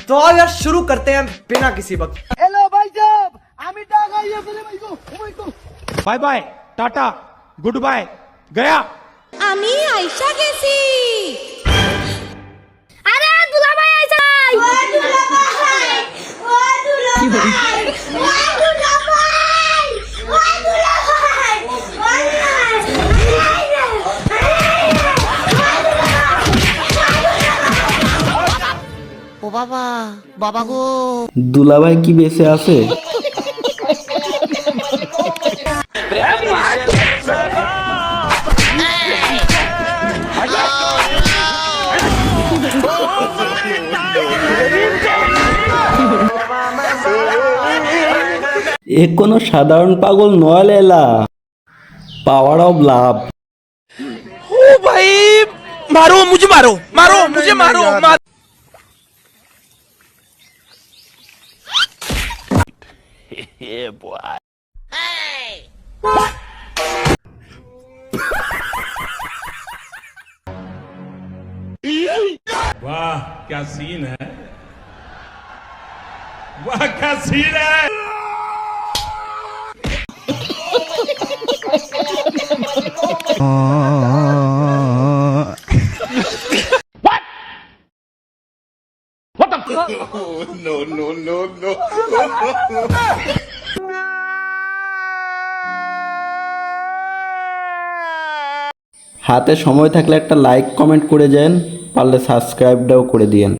तो आओ यार शुरू करते हैं बिना किसी वक्त। हेलो भाई साहब, আমি টাকা ইয়ে ফেলে ভাইগো। Bye bye tata goodbye गया। আমি আইসা গেছি। আরে দুলাভাই আইছে ও দুলাভাই ও দুলাভাই ও দুলাভাই ও দুলাভাই ও বাবা, বাবা গো। দুলাভাই কি বেঁচে আছে? এ কোনো সাধারণ পাগল নয় লেলা, পাওয়ার অফ লাভ। ओ भाई मारो मुझे मारो मारो मुझे मारो मार। वाह क्या सीन है, वाह क्या सीन है। হাতে সময় থাকলে একটা লাইক কমেন্ট করে যান, পারলে সাবস্ক্রাইবটাও করে দিয়েন।